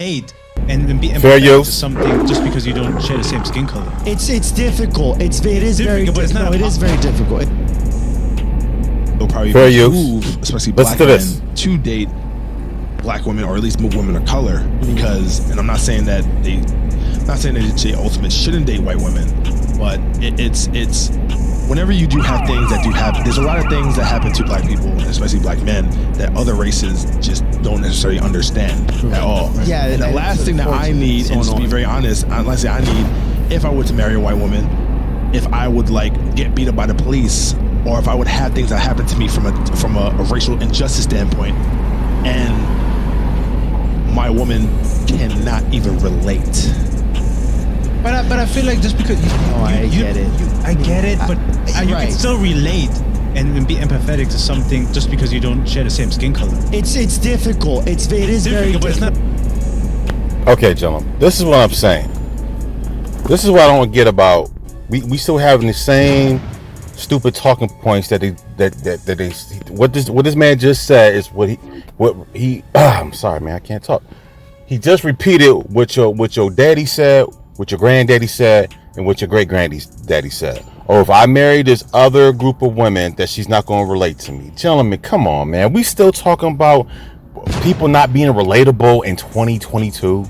hate and then be Fair empathetic use. to something just because you don't share the same skin color. It's difficult. It is very difficult, but it's not it is very difficult. It'll probably Fair use. behoove, especially Listen black to men, this. to date black women or at least women of color. Because, and I'm not saying that they ultimately shouldn't date white women, but it's whenever you do have things that do happen, there's a lot of things that happen to black people, especially black men, that other races just don't necessarily understand at all. Yeah, and the last thing that I need, and to be very honest, last thing I need, if I were to marry a white woman, if I would like get beat up by the police, or if I would have things that happen to me from a racial injustice standpoint, and my woman cannot even relate. But I feel like just because I get it. I get it, but you right. can still relate and be empathetic to something just because you don't share the same skin color. It's difficult. It is very Difficult, but it's difficult. not. Okay, gentlemen, this is what I'm saying. This is what I don't get about. We still having the same stupid talking points that they what this man just said is what he I'm sorry, man, I can't talk. He just repeated what your daddy said, what your granddaddy said, and what your great granddaddy said. Or if I marry this other group of women, that she's not going to relate to me. Gentlemen, come on, man. We still talking about people not being relatable in 2022.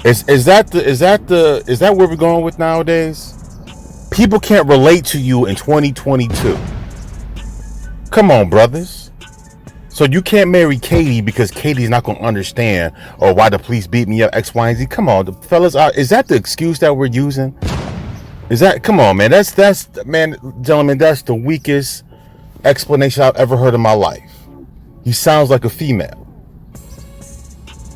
Is that where we're going with nowadays? People can't relate to you in 2022. Come on, brothers. So you can't marry Katie because Katie's not going to understand, or why the police beat me up, X, Y, and Z. Come on, the fellas. Is that the excuse that we're using? Is that, come on, man. That's man, gentlemen, that's the weakest explanation I've ever heard in my life. He sounds like a female.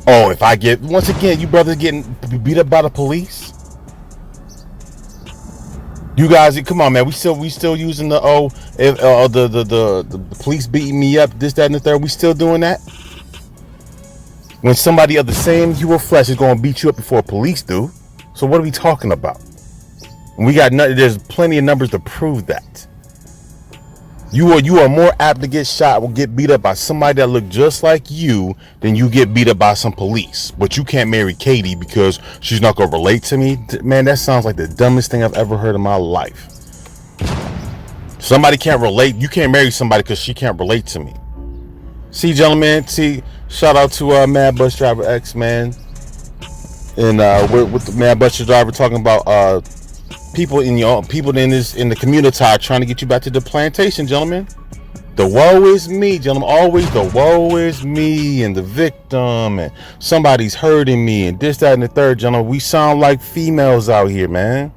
Oh, if I get, once again, you brothers getting beat up by the police? You guys, come on, man. We still using the the police beating me up, this, that, and the third. We still doing that? When somebody of the same hue of flesh is going to beat you up before police do. So what are we talking about? And we got there's plenty of numbers to prove that. You are more apt to get shot or get beat up by somebody that look just like you than you get beat up by some police. But you can't marry Katie because she's not gonna relate to me. Man, that sounds like the dumbest thing I've ever heard in my life. Somebody can't relate. You can't marry somebody because she can't relate to me. See, gentlemen. See, shout out to Mad Bus Driver X, man. And we're with the Mad Bus Driver talking about people in the community trying to get you back to the plantation, gentlemen. The woe is me, gentlemen. Always the woe is me and the victim and somebody's hurting me and this, that, and the third, gentlemen. We sound like females out here, man.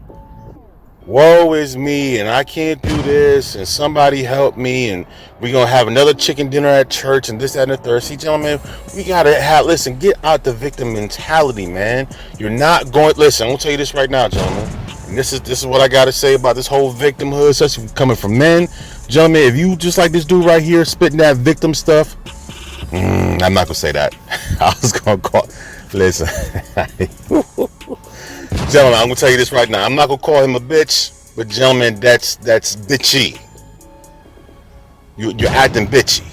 Woe is me and I can't do this and somebody help me and we're gonna have another chicken dinner at church and this, that, and the third. See, gentlemen, we gotta listen, get out the victim mentality, man. You're not going, listen, I'm gonna tell you this right now, gentlemen. And this is what I gotta say about this whole victimhood, especially coming from men. Gentlemen, if you just like this dude right here spitting that victim stuff, I'm not gonna say that. I was gonna call, listen. Gentlemen, I'm gonna tell you this right now. I'm not gonna call him a bitch, but gentlemen, that's bitchy. You're acting bitchy.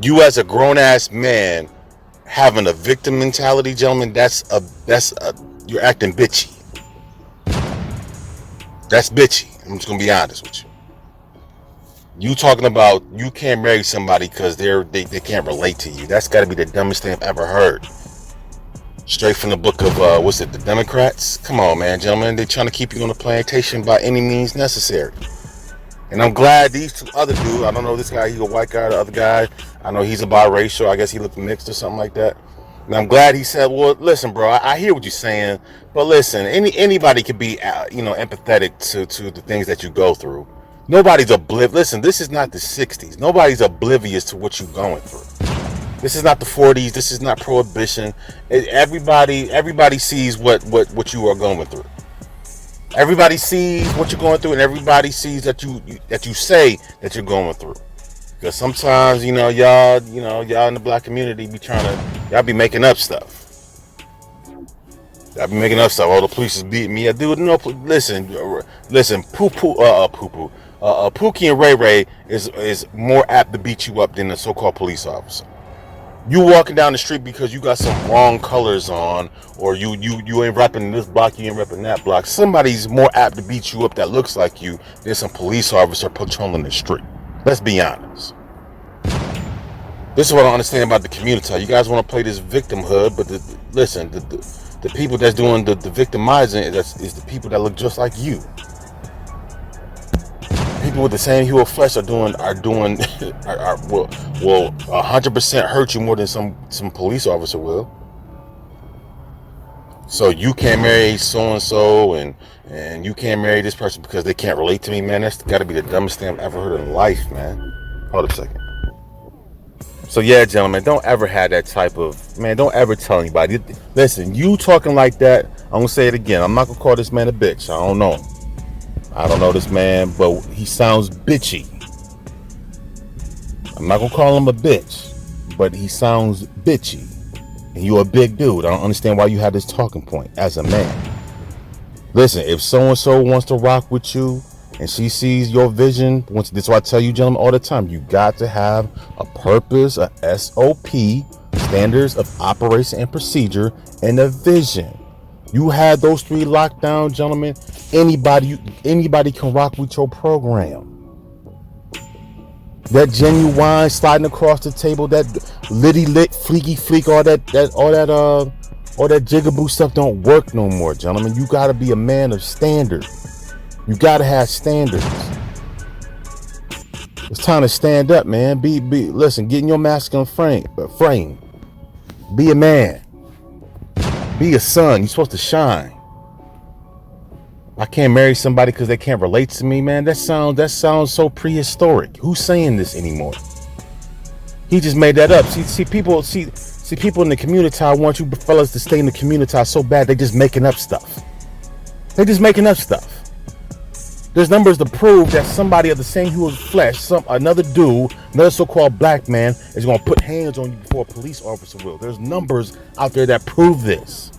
You as a grown-ass man having a victim mentality, gentlemen, you're acting bitchy. That's bitchy. I'm just gonna be honest with you. You talking about you can't marry somebody because they can't relate to you. That's gotta be the dumbest thing I've ever heard. Straight from the book of the Democrats? Come on, man, gentlemen. They're trying to keep you on the plantation by any means necessary. And I'm glad these two other dudes, I don't know this guy, he's a white guy, the other guy, I know he's a biracial, I guess he looked mixed or something like that. And I'm glad he said, well, listen, bro, I hear what you're saying, but listen, anybody could be, empathetic to the things that you go through. Nobody's oblivious. Listen, this is not the 60s. Nobody's oblivious to what you're going through. This is not the 40s. This is not prohibition. Everybody sees what you are going through. Everybody sees what you're going through, and everybody sees that you say that you're going through. Because sometimes, y'all in the black community y'all be making up stuff. Y'all be making up stuff. Oh, the police is beating me. Dude, no, listen, Pookie and Ray Ray is more apt to beat you up than the so-called police officer. You walking down the street because you got some wrong colors on, or you ain't repping this block, you ain't repping that block. Somebody's more apt to beat you up that looks like you than some police officer patrolling the street. Let's be honest. This is what I don't understand about the community. You guys want to play this victimhood, but listen, the people that's doing the victimizing is the people that look just like you. People with the same hue of flesh are will 100% hurt you more than some police officer will. So you can't marry so and so, and you can't marry this person because they can't relate to me, man. That's got to be the dumbest thing I've ever heard in life, man. Hold up a second. So yeah, gentlemen, don't ever have that type of, man, don't ever tell anybody. Listen, you talking like that, I'm gonna say it again. I'm not gonna call this man a bitch. I don't know him. I don't know this man, but he sounds bitchy. I'm not gonna call him a bitch, but he sounds bitchy. And you're a big dude. I don't understand why you have this talking point as a man. Listen, if so-and-so wants to rock with you and she sees your vision, this is why I tell you gentlemen all the time, you got to have a purpose, a SOP, standards of operation and procedure, and a vision. You had those 3 locked down, gentlemen. Anybody can rock with your program. That genuine sliding across the table, that litty lit, fleeky fleek, all that jigaboo stuff don't work no more, gentlemen. You gotta be a man of standard. You gotta have standards. It's time to stand up, man. Listen, get in your masculine frame. Be a man. Be a son. You're supposed to shine. I can't marry somebody because they can't relate to me, man. That sounds so prehistoric. Who's saying this anymore? He just made that up. See people in the community. I want you fellas to stay in the community so bad. They just making up stuff. There's numbers to prove that somebody of the same hue of flesh, another dude, another so-called black man, is going to put hands on you before a police officer will. There's numbers out there that prove this.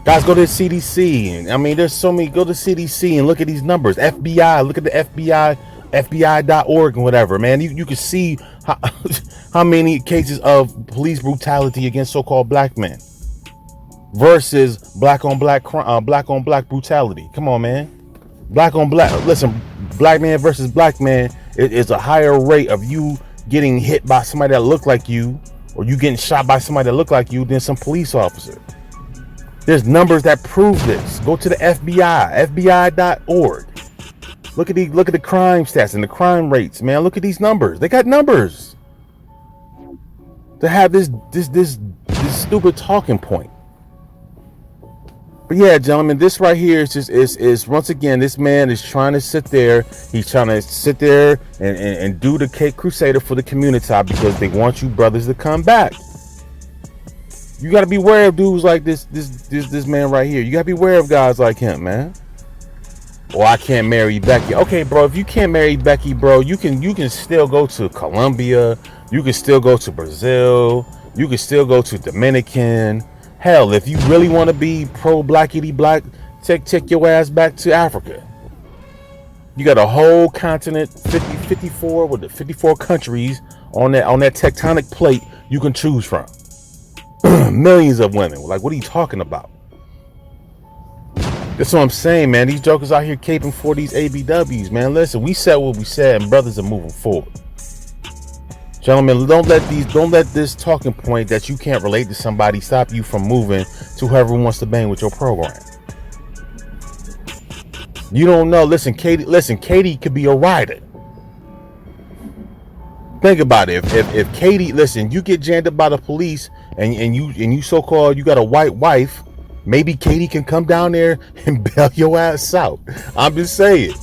Guys, go to the CDC. I mean, there's so many. Go to CDC and look at these numbers. FBI, look at the FBI, FBI.org and whatever, man. You can see how many cases of police brutality against so-called black men versus black on black brutality. Come on, man. Black on black. Listen, black man versus black man is a higher rate of you getting hit by somebody that look like you, or you getting shot by somebody that look like you, than some police officer. There's numbers that prove this. Go to the FBI, FBI.org. Look at the crime stats and the crime rates, man. Look at these numbers. They got numbers. To have this stupid talking point. But yeah, gentlemen, this right here is once again, this man is trying to sit there. He's trying to sit there and do the Cape Crusader for the community because they want you brothers to come back. You got to be aware of dudes like this man right here. You got to be aware of guys like him, man. Well, I can't marry Becky. Okay, bro, if you can't marry Becky, bro, you can still go to Colombia. You can still go to Brazil. You can still go to Dominican. Hell, if you really want to be pro-blackity black, take your ass back to Africa. You got a whole continent, 54 countries on that tectonic plate you can choose from. Millions of women. Like, what are you talking about? That's what I'm saying, man. These jokers out here caping for these ABWs, man. Listen, we said what we said, and brothers are moving forward. Gentlemen, don't let this talking point that you can't relate to somebody stop you from moving to whoever wants to bang with your program. You don't know. Listen, Katie could be a rider. Think about it. If Katie, listen, you get jammed up by the police and you so-called you got a white wife, maybe Katie can come down there and bail your ass out. I'm just saying.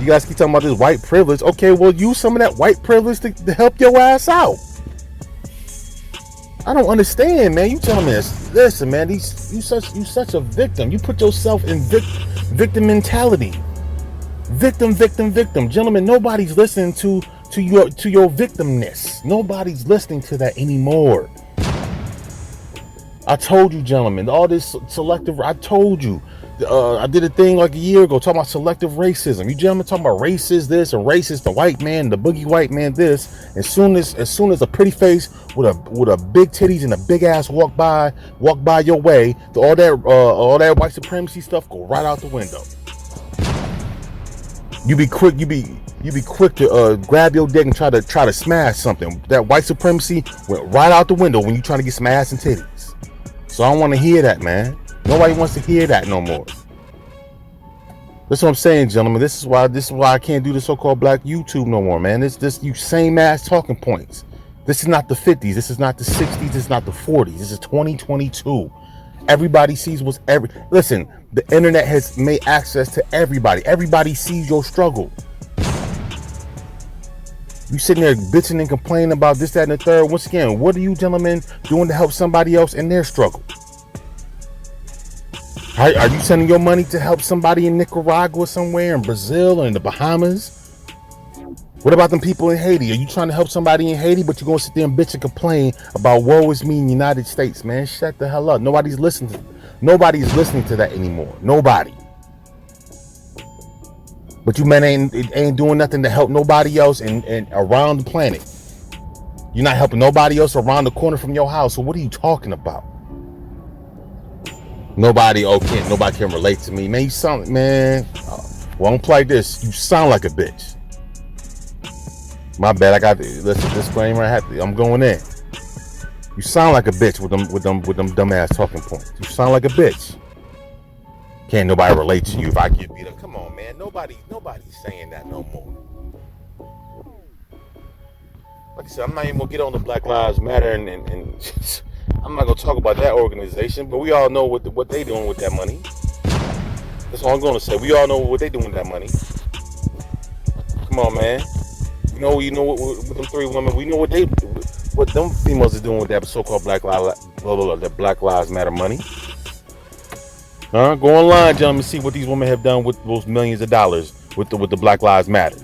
You guys keep talking about this white privilege. Okay, well, use some of that white privilege to help your ass out. I don't understand, man. You telling me this? Listen, man, you such a victim. You put yourself in victim mentality. Victim. Gentlemen, nobody's listening to your victimness. Nobody's listening to that anymore. I told you, gentlemen, all this selective. I told you. I did a thing like a year ago talking about selective racism. You gentlemen talking about racist this and racist the white man, the boogie white man this. As soon as a pretty face with a big titties and a big ass walk by your way, all that white supremacy stuff go right out the window. You be quick to grab your dick and try to smash something. That white supremacy went right out the window when you trying to get some ass and titties. So I don't want to hear that, man. Nobody wants to hear that no more. That's what I'm saying, gentlemen. This is why I can't do the so-called black YouTube no more, man. This you same ass talking points. This is not the 50s. This is not the 60s. This is not the 40s. This is 2022. Everybody sees listen, the internet has made access to everybody. Everybody sees your struggle. You sitting there bitching and complaining about this, that, and the third. Once again, what are you gentlemen doing to help somebody else in their struggle? Are you sending your money to help somebody in Nicaragua somewhere, in Brazil, or in the Bahamas? What about them people in Haiti? Are you trying to help somebody in Haiti, but you're going to sit there and bitch and complain about woe is me in the United States, man? Shut the hell up. Nobody's listening to that anymore. Nobody. But you men ain't doing nothing to help nobody else and around the planet. You're not helping nobody else around the corner from your house. So what are you talking about? Nobody can relate to me, man. You sound, man. Well, don't play this. You sound like a bitch. My bad. I got listen. Disclaimer. I'm going in. You sound like a bitch with them dumbass talking points. You sound like a bitch. Can't nobody relate to you if I get beat up. Come on, man. Nobody's saying that no more. Like I said, I'm not even gonna get on the Black Lives Matter and I'm not gonna talk about that organization, but we all know what they doing with that money. That's all I'm gonna say. We all know what they doing with that money. Come on, man. You know what with them three women. We know what them females are doing with that so-called Black Lives Matter money. Go online, gentlemen, see what these women have done with those millions of dollars with the Black Lives Matter,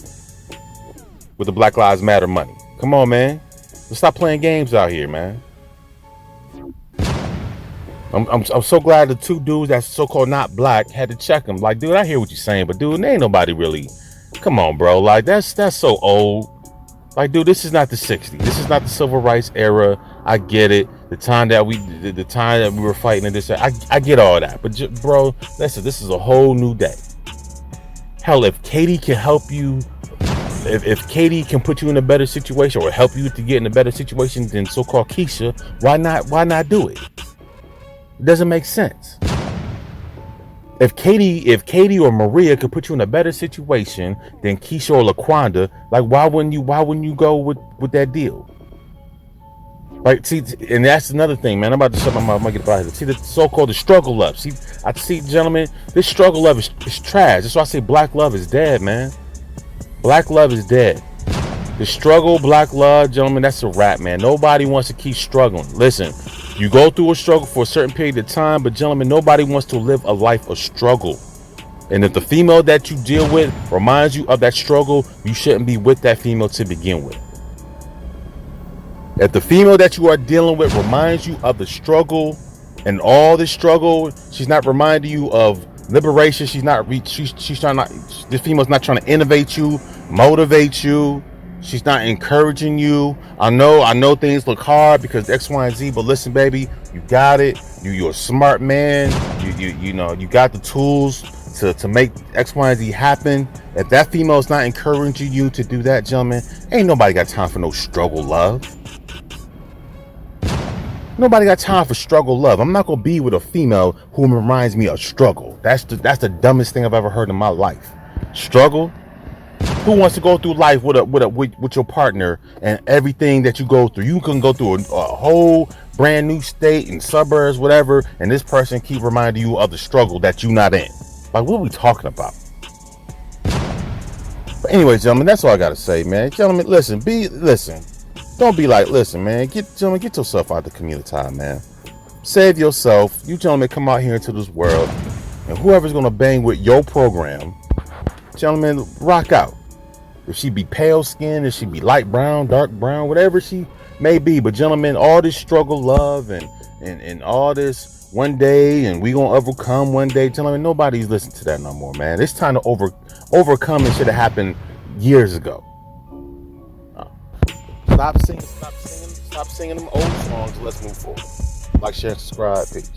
with the Black Lives Matter money. Come on, man. Let's stop playing games out here, man. I'm so glad the two dudes that's so-called not black had to check him. Like, dude, I hear what you're saying, but dude, there ain't nobody really. Come on, bro. Like, that's so old. Like, dude, this is not the 60s. This is not the civil rights era. I get it. The time that we were fighting and this, I get all that. But bro, listen, this is a whole new day. Hell, if Katie can help you, if Katie can put you in a better situation or help you to get in a better situation than so-called Keisha, why not do it? It doesn't make sense. If Katie or Maria could put you in a better situation than Keisha or LaQuanda, like why wouldn't you go with that deal? Right, see, and that's another thing, man. I'm about to shut my mouth. I'm gonna get out of here. See, the so-called struggle love. See, gentlemen, this struggle love is trash. That's why I say black love is dead, man. Black love is dead. The struggle, black love, gentlemen, that's a wrap, man. Nobody wants to keep struggling. Listen, you go through a struggle for a certain period of time, but gentlemen, nobody wants to live a life of struggle. And if the female that you deal with reminds you of that struggle, you shouldn't be with that female to begin with. If the female that you are dealing with reminds you of the struggle and all the struggle, she's not reminding you of liberation. She's trying not. This female's not trying to innovate you, motivate you. She's not encouraging you. I know things look hard because X, Y, and Z. But listen, baby, you got it. You're a smart man. You got the tools to make X, Y, and Z happen. If that female is not encouraging you to do that, gentlemen, ain't nobody got time for no struggle love. Nobody got time for struggle love. I'm not gonna be with a female who reminds me of struggle. That's the dumbest thing I've ever heard in my life. Struggle. Who wants to go through life with your partner and everything that you go through? You can go through a whole brand new state and suburbs, whatever, and this person keep reminding you of the struggle that you're not in. Like, what are we talking about? But anyway, gentlemen, that's all I gotta say, man. Gentlemen, listen. Don't be like, listen, man. Get yourself out the community, man. Save yourself. You gentlemen come out here into this world, and whoever's gonna bang with your program, gentlemen, rock out. If she be pale skinned, if she be light brown, dark brown, whatever she Maybe, but gentlemen, all this struggle, love, and all this one day, and we gonna overcome one day. Gentlemen, nobody's listening to that no more, man. It's time to overcome and should have happened years ago. Stop singing them old songs. Let's move forward. Like, share, subscribe. Peace.